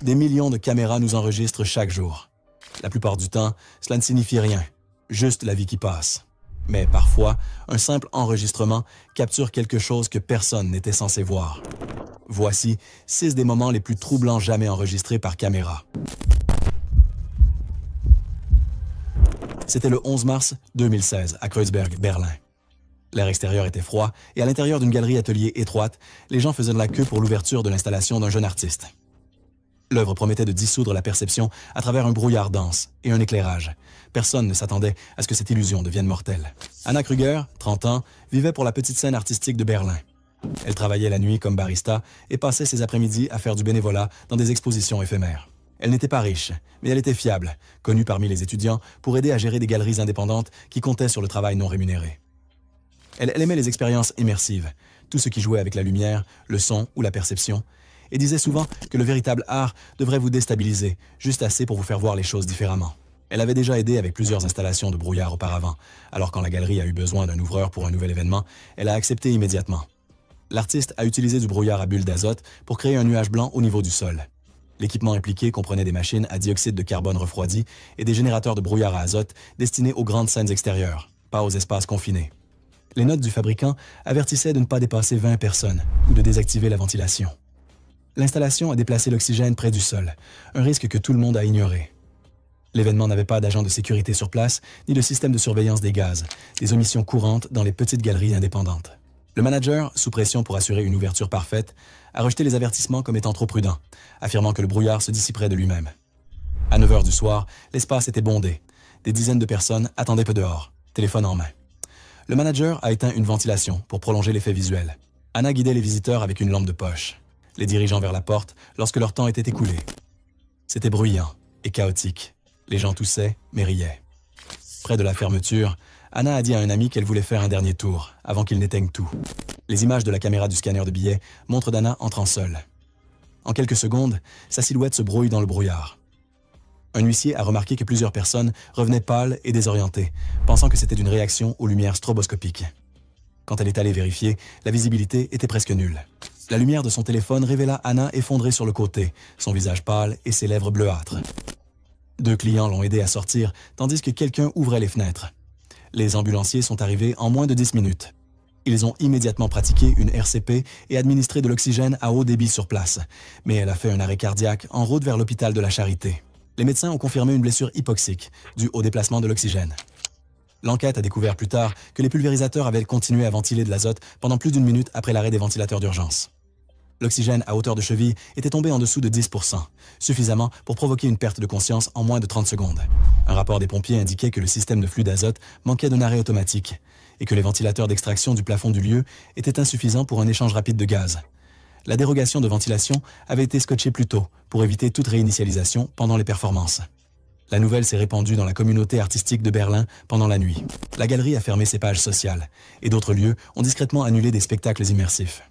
Des millions de caméras nous enregistrent chaque jour. La plupart du temps, cela ne signifie rien, juste la vie qui passe. Mais parfois, un simple enregistrement capture quelque chose que personne n'était censé voir. Voici 6 des moments les plus troublants jamais enregistrés par caméra. C'était le 11 mars 2016 à Kreuzberg, Berlin. L'air extérieur était froid et à l'intérieur d'une galerie-atelier étroite, les gens faisaient de la queue pour l'ouverture de l'installation d'un jeune artiste. L'œuvre promettait de dissoudre la perception à travers un brouillard dense et un éclairage. Personne ne s'attendait à ce que cette illusion devienne mortelle. Anna Krüger, 30 ans, vivait pour la petite scène artistique de Berlin. Elle travaillait la nuit comme barista et passait ses après-midi à faire du bénévolat dans des expositions éphémères. Elle n'était pas riche, mais elle était fiable, connue parmi les étudiants pour aider à gérer des galeries indépendantes qui comptaient sur le travail non rémunéré. Elle aimait les expériences immersives, tout ce qui jouait avec la lumière, le son ou la perception, et disait souvent que le véritable art devrait vous déstabiliser, juste assez pour vous faire voir les choses différemment. Elle avait déjà aidé avec plusieurs installations de brouillard auparavant, alors quand la galerie a eu besoin d'un ouvreur pour un nouvel événement, elle a accepté immédiatement. L'artiste a utilisé du brouillard à bulles d'azote pour créer un nuage blanc au niveau du sol. L'équipement impliqué comprenait des machines à dioxyde de carbone refroidi et des générateurs de brouillard à azote destinés aux grandes scènes extérieures, pas aux espaces confinés. Les notes du fabricant avertissaient de ne pas dépasser 20 personnes ou de désactiver la ventilation. L'installation a déplacé l'oxygène près du sol, un risque que tout le monde a ignoré. L'événement n'avait pas d'agent de sécurité sur place, ni de système de surveillance des gaz, des omissions courantes dans les petites galeries indépendantes. Le manager, sous pression pour assurer une ouverture parfaite, a rejeté les avertissements comme étant trop prudents, affirmant que le brouillard se dissiperait de lui-même. À 9 h du soir, l'espace était bondé. Des dizaines de personnes attendaient peu dehors, téléphone en main. Le manager a éteint une ventilation pour prolonger l'effet visuel. Anna guidait les visiteurs avec une lampe de poche, les dirigeant vers la porte lorsque leur temps était écoulé. C'était bruyant et chaotique. Les gens toussaient, mais riaient. Près de la fermeture, Anna a dit à un ami qu'elle voulait faire un dernier tour, avant qu'il n'éteigne tout. Les images de la caméra du scanner de billets montrent d'Anna entrant seule. En quelques secondes, sa silhouette se brouille dans le brouillard. Un huissier a remarqué que plusieurs personnes revenaient pâles et désorientées, pensant que c'était une réaction aux lumières stroboscopiques. Quand elle est allée vérifier, la visibilité était presque nulle. La lumière de son téléphone révéla Anna effondrée sur le côté, son visage pâle et ses lèvres bleuâtres. 2 clients l'ont aidée à sortir, tandis que quelqu'un ouvrait les fenêtres. Les ambulanciers sont arrivés en moins de 10 minutes. Ils ont immédiatement pratiqué une RCP et administré de l'oxygène à haut débit sur place, mais elle a fait un arrêt cardiaque en route vers l'hôpital de la Charité. Les médecins ont confirmé une blessure hypoxique, due au déplacement de l'oxygène. L'enquête a découvert plus tard que les pulvérisateurs avaient continué à ventiler de l'azote pendant plus d'1 minute après l'arrêt des ventilateurs d'urgence. L'oxygène à hauteur de cheville était tombé en dessous de 10%, suffisamment pour provoquer une perte de conscience en moins de 30 secondes. Un rapport des pompiers indiquait que le système de flux d'azote manquait d'un arrêt automatique et que les ventilateurs d'extraction du plafond du lieu étaient insuffisants pour un échange rapide de gaz. La dérogation de ventilation avait été scotchée plus tôt pour éviter toute réinitialisation pendant les performances. La nouvelle s'est répandue dans la communauté artistique de Berlin pendant la nuit. La galerie a fermé ses pages sociales et d'autres lieux ont discrètement annulé des spectacles immersifs.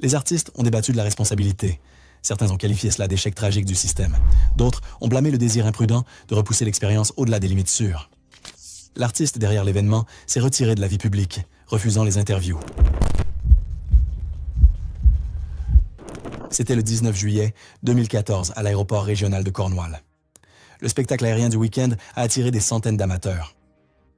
Les artistes ont débattu de la responsabilité. Certains ont qualifié cela d'échec tragique du système. D'autres ont blâmé le désir imprudent de repousser l'expérience au-delà des limites sûres. L'artiste derrière l'événement s'est retiré de la vie publique, refusant les interviews. C'était le 19 juillet 2014 à l'aéroport régional de Cornwall. Le spectacle aérien du week-end a attiré des centaines d'amateurs.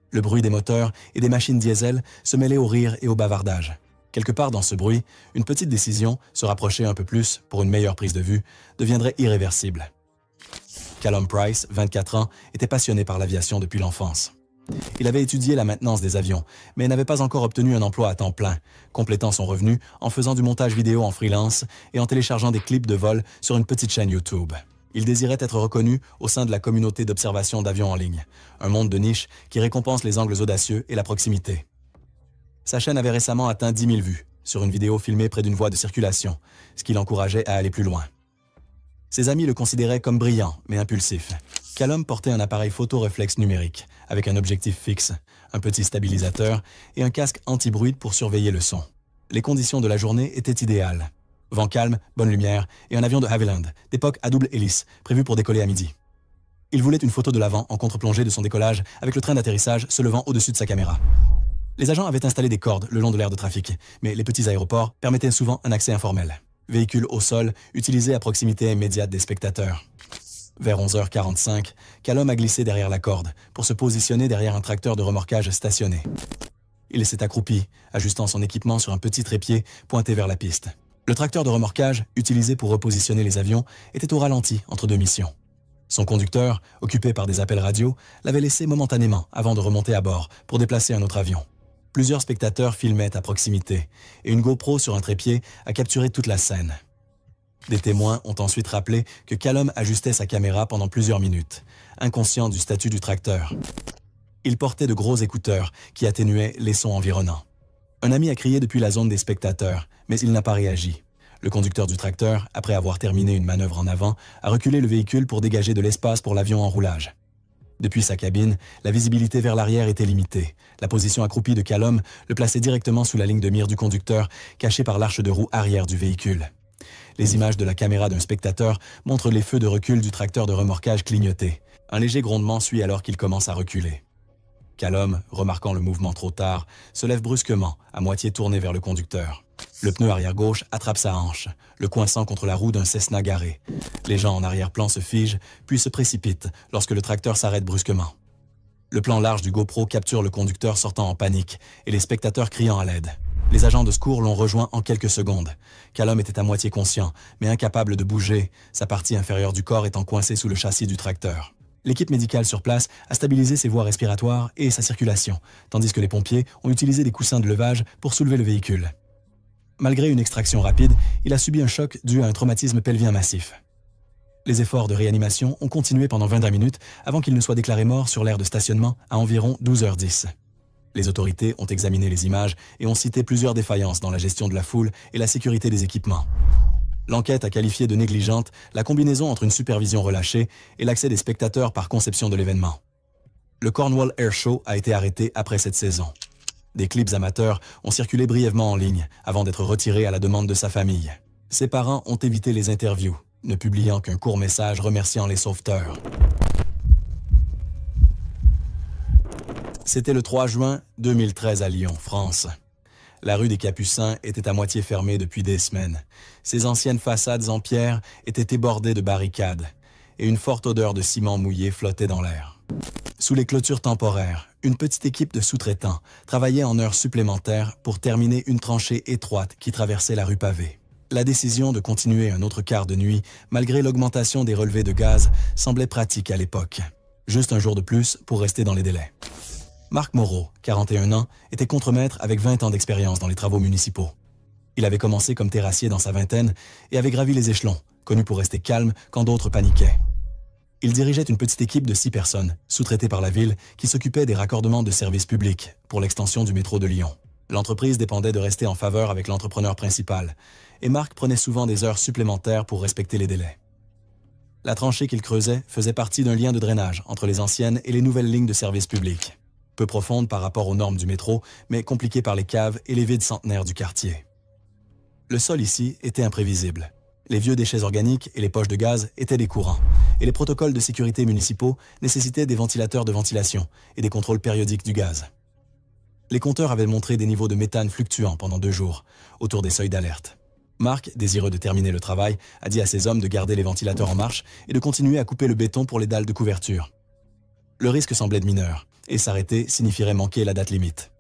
Le bruit des moteurs et des machines diesel se mêlait au rire et au bavardage. Quelque part dans ce bruit, une petite décision, se rapprocher un peu plus pour une meilleure prise de vue, deviendrait irréversible. Callum Price, 24 ans, était passionné par l'aviation depuis l'enfance. Il avait étudié la maintenance des avions, mais n'avait pas encore obtenu un emploi à temps plein, complétant son revenu en faisant du montage vidéo en freelance et en téléchargeant des clips de vol sur une petite chaîne YouTube. Il désirait être reconnu au sein de la communauté d'observation d'avions en ligne, un monde de niche qui récompense les angles audacieux et la proximité. Sa chaîne avait récemment atteint 10 000 vues sur une vidéo filmée près d'une voie de circulation, ce qui l'encourageait à aller plus loin. Ses amis le considéraient comme brillant, mais impulsif. Callum portait un appareil photo réflexe numérique, avec un objectif fixe, un petit stabilisateur et un casque anti-bruit pour surveiller le son. Les conditions de la journée étaient idéales. Vent calme, bonne lumière et un avion de Havilland, d'époque à double hélice, prévu pour décoller à midi. Il voulait une photo de l'avant en contre-plongée de son décollage avec le train d'atterrissage se levant au-dessus de sa caméra. Les agents avaient installé des cordes le long de l'aire de trafic, mais les petits aéroports permettaient souvent un accès informel. véhicule au sol utilisé à proximité immédiate des spectateurs. Vers 11h45, Callum a glissé derrière la corde pour se positionner derrière un tracteur de remorquage stationné. Il s'est accroupi, ajustant son équipement sur un petit trépied pointé vers la piste. Le tracteur de remorquage, utilisé pour repositionner les avions, était au ralenti entre deux missions. Son conducteur, occupé par des appels radio, l'avait laissé momentanément avant de remonter à bord pour déplacer un autre avion. Plusieurs spectateurs filmaient à proximité et une GoPro sur un trépied a capturé toute la scène. Des témoins ont ensuite rappelé que Callum ajustait sa caméra pendant plusieurs minutes, inconscient du statut du tracteur. Il portait de gros écouteurs qui atténuaient les sons environnants. Un ami a crié depuis la zone des spectateurs, mais il n'a pas réagi. Le conducteur du tracteur, après avoir terminé une manœuvre en avant, a reculé le véhicule pour dégager de l'espace pour l'avion en roulage. Depuis sa cabine, la visibilité vers l'arrière était limitée. La position accroupie de Callum le plaçait directement sous la ligne de mire du conducteur, caché par l'arche de roue arrière du véhicule. Les images de la caméra d'un spectateur montrent les feux de recul du tracteur de remorquage clignoter. Un léger grondement suit alors qu'il commence à reculer. Callum, remarquant le mouvement trop tard, se lève brusquement, à moitié tourné vers le conducteur. Le pneu arrière gauche attrape sa hanche, le coinçant contre la roue d'un Cessna garé. Les gens en arrière-plan se figent, puis se précipitent lorsque le tracteur s'arrête brusquement. Le plan large du GoPro capture le conducteur sortant en panique et les spectateurs criant à l'aide. Les agents de secours l'ont rejoint en quelques secondes. Callum était à moitié conscient, mais incapable de bouger, sa partie inférieure du corps étant coincée sous le châssis du tracteur. L'équipe médicale sur place a stabilisé ses voies respiratoires et sa circulation, tandis que les pompiers ont utilisé des coussins de levage pour soulever le véhicule. Malgré une extraction rapide, il a subi un choc dû à un traumatisme pelvien massif. Les efforts de réanimation ont continué pendant 20 minutes avant qu'il ne soit déclaré mort sur l'aire de stationnement à environ 12h10. Les autorités ont examiné les images et ont cité plusieurs défaillances dans la gestion de la foule et la sécurité des équipements. L'enquête a qualifié de négligente la combinaison entre une supervision relâchée et l'accès des spectateurs par conception de l'événement. Le Cornwall Air Show a été arrêté après cette saison. Des clips amateurs ont circulé brièvement en ligne avant d'être retirés à la demande de sa famille. Ses parents ont évité les interviews, ne publiant qu'un court message remerciant les sauveteurs. C'était le 3 juin 2013 à Lyon, France. La rue des Capucins était à moitié fermée depuis des semaines. Ses anciennes façades en pierre étaient ébordées de barricades et une forte odeur de ciment mouillé flottait dans l'air. Sous les clôtures temporaires, une petite équipe de sous-traitants travaillait en heures supplémentaires pour terminer une tranchée étroite qui traversait la rue pavée. La décision de continuer un autre quart de nuit, malgré l'augmentation des relevés de gaz, semblait pratique à l'époque. Juste un jour de plus pour rester dans les délais. Marc Moreau, 41 ans, était contremaître avec 20 ans d'expérience dans les travaux municipaux. Il avait commencé comme terrassier dans sa vingtaine et avait gravi les échelons, connu pour rester calme quand d'autres paniquaient. Il dirigeait une petite équipe de 6 personnes, sous-traitée par la ville, qui s'occupait des raccordements de services publics pour l'extension du métro de Lyon. L'entreprise dépendait de rester en faveur avec l'entrepreneur principal, et Marc prenait souvent des heures supplémentaires pour respecter les délais. La tranchée qu'il creusait faisait partie d'un lien de drainage entre les anciennes et les nouvelles lignes de services publics. Peu profonde par rapport aux normes du métro, mais compliquée par les caves et les vides centenaires du quartier. Le sol ici était imprévisible. Les vieux déchets organiques et les poches de gaz étaient des courants, et les protocoles de sécurité municipaux nécessitaient des ventilateurs de ventilation et des contrôles périodiques du gaz. Les compteurs avaient montré des niveaux de méthane fluctuants pendant 2 jours, autour des seuils d'alerte. Marc, désireux de terminer le travail, a dit à ses hommes de garder les ventilateurs en marche et de continuer à couper le béton pour les dalles de couverture. Le risque semblait de mineur, et s'arrêter signifierait manquer la date limite.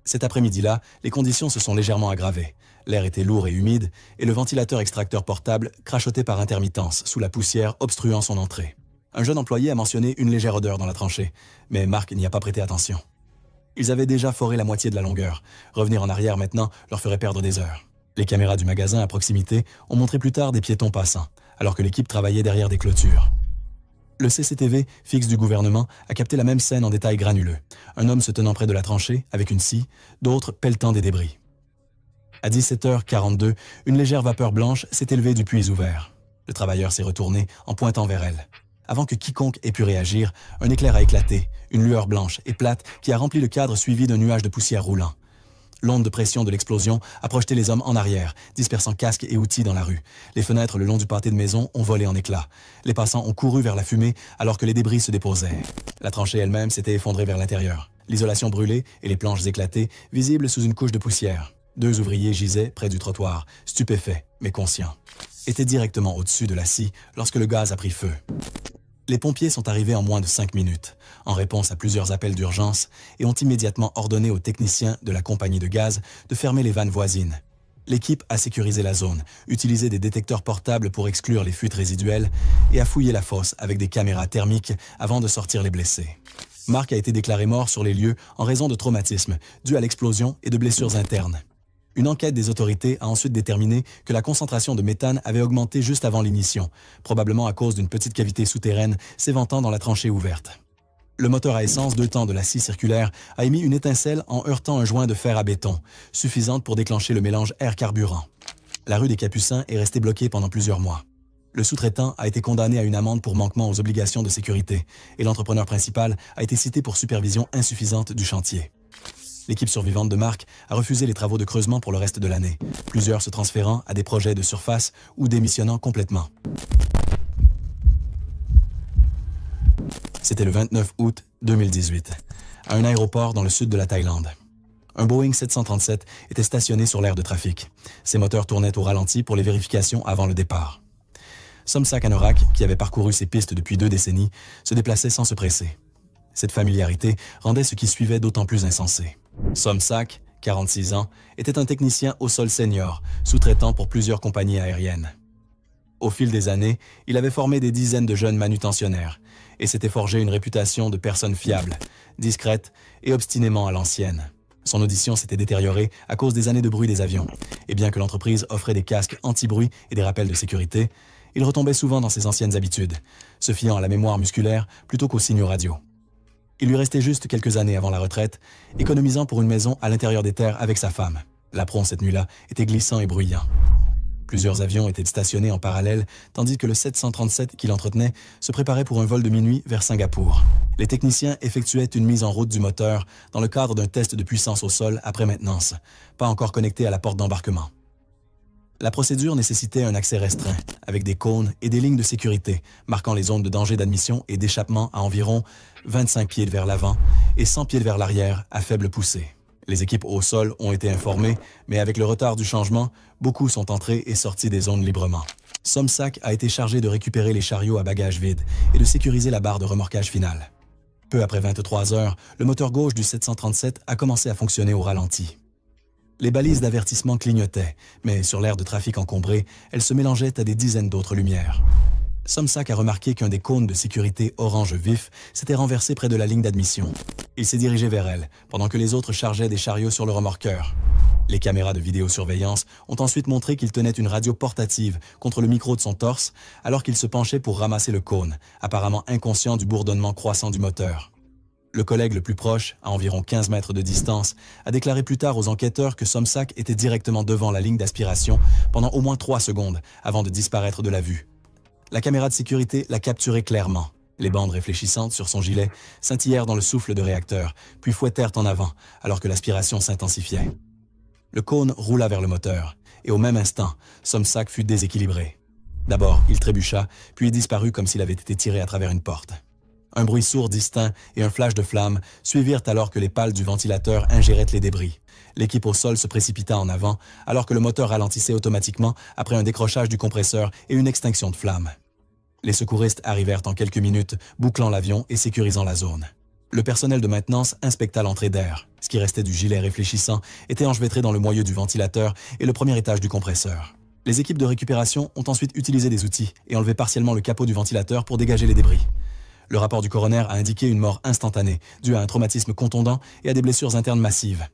Cet après-midi-là, les conditions se sont légèrement aggravées. L'air était lourd et humide, et le ventilateur extracteur portable crachotait par intermittence sous la poussière obstruant son entrée. Un jeune employé a mentionné une légère odeur dans la tranchée, mais Marc n'y a pas prêté attention. Ils avaient déjà foré la moitié de la longueur. Revenir en arrière maintenant leur ferait perdre des heures. Les caméras du magasin à proximité ont montré plus tard des piétons passant, alors que l'équipe travaillait derrière des clôtures. Le CCTV, fixe du gouvernement, a capté la même scène en détail granuleux. Un homme se tenant près de la tranchée, avec une scie, d'autres pelletant des débris. À 17h42, une légère vapeur blanche s'est élevée du puits ouvert. Le travailleur s'est retourné en pointant vers elle. Avant que quiconque ait pu réagir, un éclair a éclaté, une lueur blanche et plate qui a rempli le cadre suivi d'un nuage de poussière roulant. L'onde de pression de l'explosion a projeté les hommes en arrière, dispersant casques et outils dans la rue. Les fenêtres le long du pâté de maison ont volé en éclats. Les passants ont couru vers la fumée alors que les débris se déposaient. La tranchée elle-même s'était effondrée vers l'intérieur. L'isolation brûlée et les planches éclatées, visibles sous une couche de poussière. 2 ouvriers gisaient près du trottoir, stupéfaits, mais conscients. Étaient directement au-dessus de la scie lorsque le gaz a pris feu. Les pompiers sont arrivés en moins de 5 minutes, en réponse à plusieurs appels d'urgence, et ont immédiatement ordonné aux techniciens de la compagnie de gaz de fermer les vannes voisines. L'équipe a sécurisé la zone, utilisé des détecteurs portables pour exclure les fuites résiduelles et a fouillé la fosse avec des caméras thermiques avant de sortir les blessés. Mark a été déclaré mort sur les lieux en raison de traumatismes dus à l'explosion et de blessures internes. Une enquête des autorités a ensuite déterminé que la concentration de méthane avait augmenté juste avant l'ignition, probablement à cause d'une petite cavité souterraine s'éventant dans la tranchée ouverte. Le moteur à essence 2 temps de la scie circulaire a émis une étincelle en heurtant un joint de fer à béton, suffisante pour déclencher le mélange air-carburant. La rue des Capucins est restée bloquée pendant plusieurs mois. Le sous-traitant a été condamné à une amende pour manquement aux obligations de sécurité et l'entrepreneur principal a été cité pour supervision insuffisante du chantier. L'équipe survivante de Mark a refusé les travaux de creusement pour le reste de l'année, plusieurs se transférant à des projets de surface ou démissionnant complètement. C'était le 29 août 2018, à un aéroport dans le sud de la Thaïlande. Un Boeing 737 était stationné sur l'aire de trafic. Ses moteurs tournaient au ralenti pour les vérifications avant le départ. Somsak Anorak, qui avait parcouru ces pistes depuis 2 décennies, se déplaçait sans se presser. Cette familiarité rendait ce qui suivait d'autant plus insensé. Somsak, 46 ans, était un technicien au sol senior, sous-traitant pour plusieurs compagnies aériennes. Au fil des années, il avait formé des dizaines de jeunes manutentionnaires et s'était forgé une réputation de personne fiable, discrète et obstinément à l'ancienne. Son audition s'était détériorée à cause des années de bruit des avions, et bien que l'entreprise offrait des casques anti-bruit et des rappels de sécurité, il retombait souvent dans ses anciennes habitudes, se fiant à la mémoire musculaire plutôt qu'aux signaux radio. Il lui restait juste quelques années avant la retraite, économisant pour une maison à l'intérieur des terres avec sa femme. L'apron cette nuit-là était glissant et bruyant. Plusieurs avions étaient stationnés en parallèle, tandis que le 737 qu'il entretenait se préparait pour un vol de minuit vers Singapour. Les techniciens effectuaient une mise en route du moteur dans le cadre d'un test de puissance au sol après maintenance, pas encore connecté à la porte d'embarquement. La procédure nécessitait un accès restreint, avec des cônes et des lignes de sécurité, marquant les zones de danger d'admission et d'échappement à environ 25 pieds vers l'avant et 100 pieds vers l'arrière à faible poussée. Les équipes au sol ont été informées, mais avec le retard du changement, beaucoup sont entrés et sortis des zones librement. Somsak a été chargé de récupérer les chariots à bagages vides et de sécuriser la barre de remorquage finale. Peu après 23 heures, le moteur gauche du 737 a commencé à fonctionner au ralenti. Les balises d'avertissement clignotaient, mais sur l'aire de trafic encombré, elles se mélangeaient à des dizaines d'autres lumières. Somsak a remarqué qu'un des cônes de sécurité orange vif s'était renversé près de la ligne d'admission. Il s'est dirigé vers elle, pendant que les autres chargeaient des chariots sur le remorqueur. Les caméras de vidéosurveillance ont ensuite montré qu'il tenait une radio portative contre le micro de son torse, alors qu'il se penchait pour ramasser le cône, apparemment inconscient du bourdonnement croissant du moteur. Le collègue le plus proche, à environ 15 mètres de distance, a déclaré plus tard aux enquêteurs que Somsak était directement devant la ligne d'aspiration pendant au moins 3 secondes avant de disparaître de la vue. La caméra de sécurité l'a capturé clairement. Les bandes réfléchissantes sur son gilet scintillèrent dans le souffle de réacteur, puis fouettèrent en avant alors que l'aspiration s'intensifiait. Le cône roula vers le moteur, et au même instant, Somsak fut déséquilibré. D'abord, il trébucha, puis disparut comme s'il avait été tiré à travers une porte. Un bruit sourd distinct et un flash de flammes suivirent alors que les pales du ventilateur ingéraient les débris. L'équipe au sol se précipita en avant alors que le moteur ralentissait automatiquement après un décrochage du compresseur et une extinction de flammes. Les secouristes arrivèrent en quelques minutes, bouclant l'avion et sécurisant la zone. Le personnel de maintenance inspecta l'entrée d'air. Ce qui restait du gilet réfléchissant était enchevêtré dans le moyeu du ventilateur et le premier étage du compresseur. Les équipes de récupération ont ensuite utilisé des outils et enlevé partiellement le capot du ventilateur pour dégager les débris. Le rapport du coroner a indiqué une mort instantanée, due à un traumatisme contondant et à des blessures internes massives.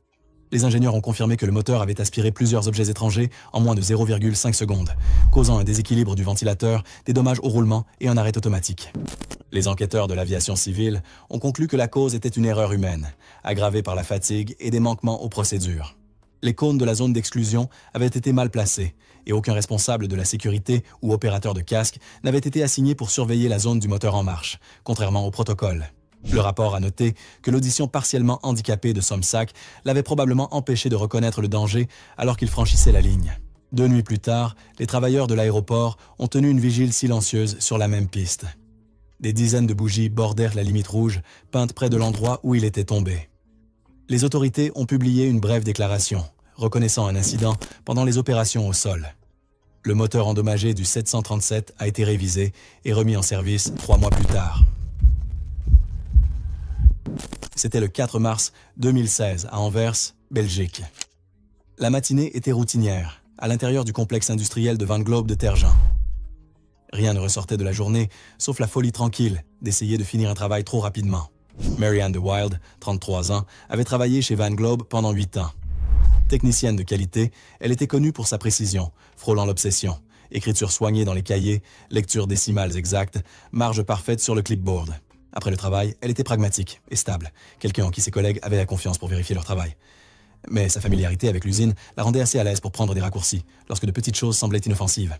Les ingénieurs ont confirmé que le moteur avait aspiré plusieurs objets étrangers en moins de 0,5 secondes, causant un déséquilibre du ventilateur, des dommages au roulement et un arrêt automatique. Les enquêteurs de l'aviation civile ont conclu que la cause était une erreur humaine, aggravée par la fatigue et des manquements aux procédures. Les cônes de la zone d'exclusion avaient été mal placés et aucun responsable de la sécurité ou opérateur de casque n'avait été assigné pour surveiller la zone du moteur en marche, contrairement au protocole. Le rapport a noté que l'audition partiellement handicapée de Somsak l'avait probablement empêché de reconnaître le danger alors qu'il franchissait la ligne. 2 nuits plus tard, les travailleurs de l'aéroport ont tenu une vigile silencieuse sur la même piste. Des dizaines de bougies bordèrent la limite rouge, peinte près de l'endroit où il était tombé. Les autorités ont publié une brève déclaration, reconnaissant un incident pendant les opérations au sol. Le moteur endommagé du 737 a été révisé et remis en service 3 mois plus tard. C'était le 4 mars 2016 à Anvers, Belgique. La matinée était routinière, à l'intérieur du complexe industriel de Van Globe de Terre-Jean. Rien ne ressortait de la journée, sauf la folie tranquille d'essayer de finir un travail trop rapidement. Marianne de Wilde, 33 ans, avait travaillé chez Van Globe pendant 8 ans. Technicienne de qualité, elle était connue pour sa précision, frôlant l'obsession, écriture soignée dans les cahiers, lecture décimales exactes, marge parfaite sur le clipboard. Après le travail, elle était pragmatique et stable, quelqu'un en qui ses collègues avaient la confiance pour vérifier leur travail. Mais sa familiarité avec l'usine la rendait assez à l'aise pour prendre des raccourcis, lorsque de petites choses semblaient inoffensives.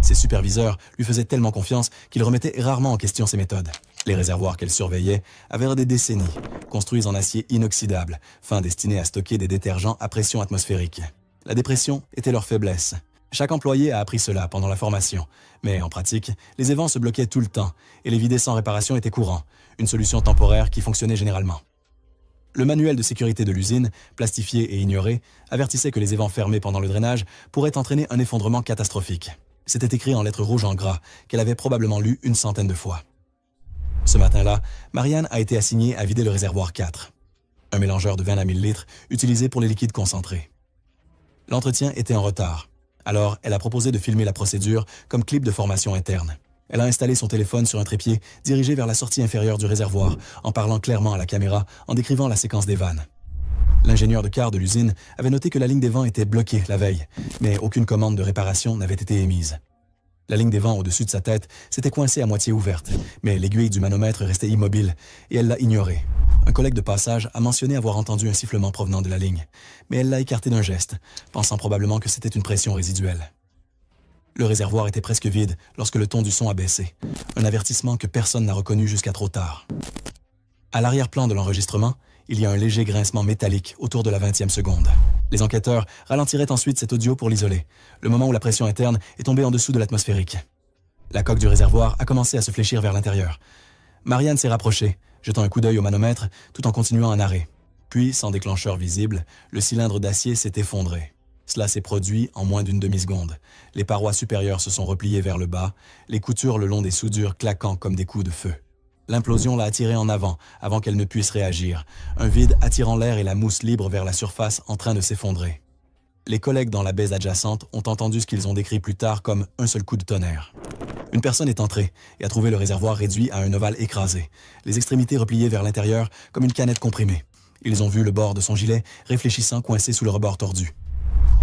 Ses superviseurs lui faisaient tellement confiance qu'il remettait rarement en question ses méthodes. Les réservoirs qu'elle surveillait avaient des décennies, construits en acier inoxydable, fin destiné à stocker des détergents à pression atmosphérique. La dépression était leur faiblesse. Chaque employé a appris cela pendant la formation, mais en pratique, les évents se bloquaient tout le temps et les vider sans réparation était courant, une solution temporaire qui fonctionnait généralement. Le manuel de sécurité de l'usine, plastifié et ignoré, avertissait que les évents fermés pendant le drainage pourraient entraîner un effondrement catastrophique. C'était écrit en lettres rouges en gras, qu'elle avait probablement lu une centaine de fois. Ce matin-là, Marianne a été assignée à vider le réservoir 4, un mélangeur de 20 à 1000 litres utilisé pour les liquides concentrés. L'entretien était en retard, alors elle a proposé de filmer la procédure comme clip de formation interne. Elle a installé son téléphone sur un trépied dirigé vers la sortie inférieure du réservoir, en parlant clairement à la caméra, en décrivant la séquence des vannes. L'ingénieur de quart de l'usine avait noté que la ligne des vents était bloquée la veille, mais aucune commande de réparation n'avait été émise. La ligne des vents au-dessus de sa tête s'était coincée à moitié ouverte, mais l'aiguille du manomètre restait immobile, et elle l'a ignorée. Un collègue de passage a mentionné avoir entendu un sifflement provenant de la ligne, mais elle l'a écarté d'un geste, pensant probablement que c'était une pression résiduelle. Le réservoir était presque vide lorsque le ton du son a baissé, un avertissement que personne n'a reconnu jusqu'à trop tard. À l'arrière-plan de l'enregistrement, il y a un léger grincement métallique autour de la 20e seconde. Les enquêteurs ralentiraient ensuite cet audio pour l'isoler, le moment où la pression interne est tombée en dessous de l'atmosphérique. La coque du réservoir a commencé à se fléchir vers l'intérieur. Marianne s'est rapprochée, jetant un coup d'œil au manomètre tout en continuant en arrêt. Puis, sans déclencheur visible, le cylindre d'acier s'est effondré. Cela s'est produit en moins d'une demi-seconde. Les parois supérieures se sont repliées vers le bas, les coutures le long des soudures claquant comme des coups de feu. L'implosion l'a attirée en avant qu'elle ne puisse réagir, un vide attirant l'air et la mousse libre vers la surface en train de s'effondrer. Les collègues dans la baie adjacente ont entendu ce qu'ils ont décrit plus tard comme un seul coup de tonnerre. Une personne est entrée et a trouvé le réservoir réduit à un ovale écrasé, les extrémités repliées vers l'intérieur comme une canette comprimée. Ils ont vu le bord de son gilet réfléchissant coincé sous le rebord tordu.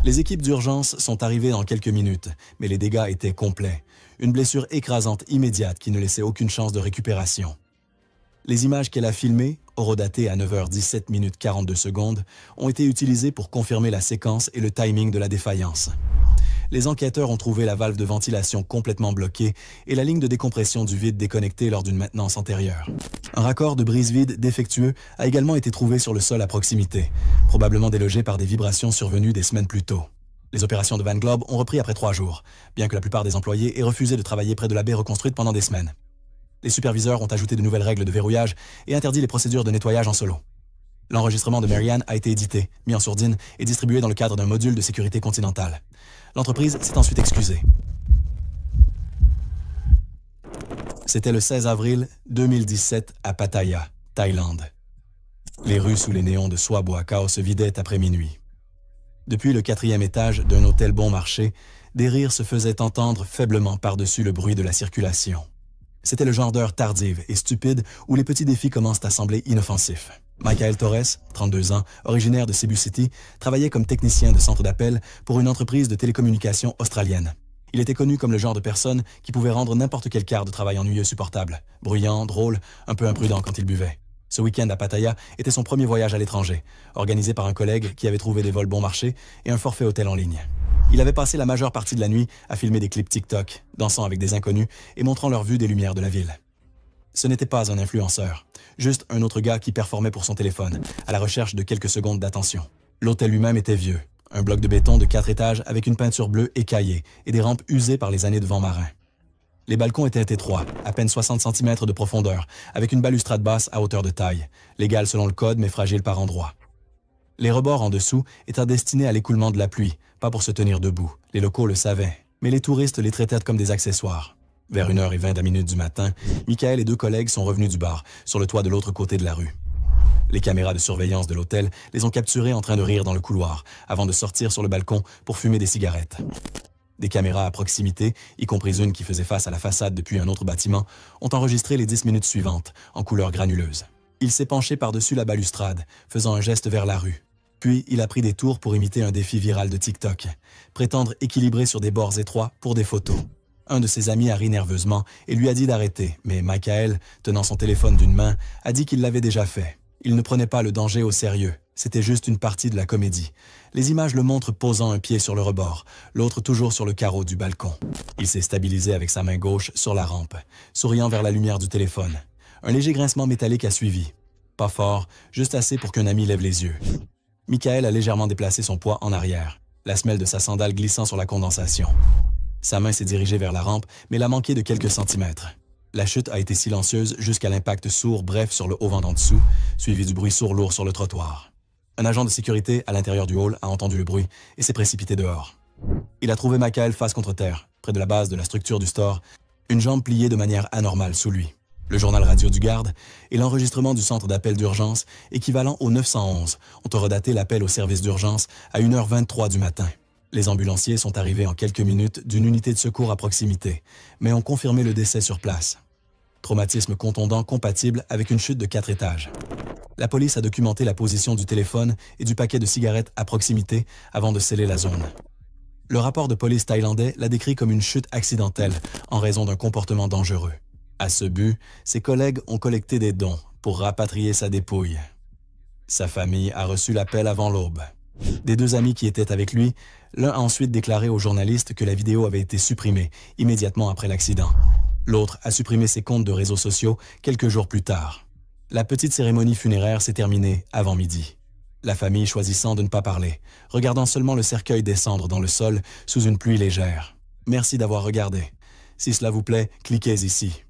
Les équipes d'urgence sont arrivées dans quelques minutes, mais les dégâts étaient complets. Une blessure écrasante immédiate qui ne laissait aucune chance de récupération. Les images qu'elle a filmées, horodatées à 9h17 minutes 42 secondes, ont été utilisées pour confirmer la séquence et le timing de la défaillance. Les enquêteurs ont trouvé la valve de ventilation complètement bloquée et la ligne de décompression du vide déconnectée lors d'une maintenance antérieure. Un raccord de brise-vide défectueux a également été trouvé sur le sol à proximité, probablement délogé par des vibrations survenues des semaines plus tôt. Les opérations de Van Globe ont repris après 3 jours, bien que la plupart des employés aient refusé de travailler près de la baie reconstruite pendant des semaines. Les superviseurs ont ajouté de nouvelles règles de verrouillage et interdit les procédures de nettoyage en solo. L'enregistrement de Marianne a été édité, mis en sourdine et distribué dans le cadre d'un module de sécurité continentale. L'entreprise s'est ensuite excusée. C'était le 16 avril 2017 à Pattaya, Thaïlande. Les rues sous les néons de soie bois cao se vidaient après minuit. Depuis le 4e étage d'un hôtel bon marché, des rires se faisaient entendre faiblement par-dessus le bruit de la circulation. C'était le genre d'heure tardive et stupide où les petits défis commencent à sembler inoffensifs. Michael Torres, 32 ans, originaire de Cebu City, travaillait comme technicien de centre d'appel pour une entreprise de télécommunications australienne. Il était connu comme le genre de personne qui pouvait rendre n'importe quel quart de travail ennuyeux supportable, bruyant, drôle, un peu imprudent quand il buvait. Ce week-end à Pattaya était son premier voyage à l'étranger, organisé par un collègue qui avait trouvé des vols bon marché et un forfait hôtel en ligne. Il avait passé la majeure partie de la nuit à filmer des clips TikTok, dansant avec des inconnus et montrant leur vue des lumières de la ville. Ce n'était pas un influenceur, juste un autre gars qui performait pour son téléphone, à la recherche de quelques secondes d'attention. L'hôtel lui-même était vieux, un bloc de béton de 4 étages avec une peinture bleue écaillée et des rampes usées par les années de vent marin. Les balcons étaient étroits, à peine 60 cm de profondeur, avec une balustrade basse à hauteur de taille, légale selon le code mais fragile par endroits. Les rebords en dessous étaient destinés à l'écoulement de la pluie, pas pour se tenir debout. Les locaux le savaient, mais les touristes les traitaient comme des accessoires. Vers 1h20 du matin, Michael et 2 collègues sont revenus du bar, sur le toit de l'autre côté de la rue. Les caméras de surveillance de l'hôtel les ont capturés en train de rire dans le couloir, avant de sortir sur le balcon pour fumer des cigarettes. Des caméras à proximité, y compris une qui faisait face à la façade depuis un autre bâtiment, ont enregistré les 10 minutes suivantes, en couleur granuleuse. Il s'est penché par-dessus la balustrade, faisant un geste vers la rue. Puis, il a pris des tours pour imiter un défi viral de TikTok, prétendre équilibrer sur des bords étroits pour des photos. Un de ses amis a ri nerveusement et lui a dit d'arrêter, mais Michael, tenant son téléphone d'une main, a dit qu'il l'avait déjà fait. Il ne prenait pas le danger au sérieux, c'était juste une partie de la comédie. Les images le montrent posant un pied sur le rebord, l'autre toujours sur le carreau du balcon. Il s'est stabilisé avec sa main gauche sur la rampe, souriant vers la lumière du téléphone. Un léger grincement métallique a suivi. Pas fort, juste assez pour qu'un ami lève les yeux. Michael a légèrement déplacé son poids en arrière, la semelle de sa sandale glissant sur la condensation. Sa main s'est dirigée vers la rampe, mais l'a manqué de quelques centimètres. La chute a été silencieuse jusqu'à l'impact sourd bref sur le haut-vent d'en dessous, suivi du bruit sourd lourd sur le trottoir. Un agent de sécurité à l'intérieur du hall a entendu le bruit et s'est précipité dehors. Il a trouvé Michael face contre terre, près de la base de la structure du store, une jambe pliée de manière anormale sous lui. Le journal radio du garde et l'enregistrement du centre d'appel d'urgence, équivalent au 911, ont redaté l'appel au service d'urgence à 1h23 du matin. Les ambulanciers sont arrivés en quelques minutes d'une unité de secours à proximité, mais ont confirmé le décès sur place. Traumatisme contondant compatible avec une chute de 4 étages. La police a documenté la position du téléphone et du paquet de cigarettes à proximité avant de sceller la zone. Le rapport de police thaïlandais l'a décrit comme une chute accidentelle en raison d'un comportement dangereux. À ce but, ses collègues ont collecté des dons pour rapatrier sa dépouille. Sa famille a reçu l'appel avant l'aube. Des 2 amis qui étaient avec lui, l'un a ensuite déclaré aux journalistes que la vidéo avait été supprimée immédiatement après l'accident. L'autre a supprimé ses comptes de réseaux sociaux quelques jours plus tard. La petite cérémonie funéraire s'est terminée avant midi. La famille choisissant de ne pas parler, regardant seulement le cercueil descendre dans le sol sous une pluie légère. Merci d'avoir regardé. Si cela vous plaît, cliquez ici.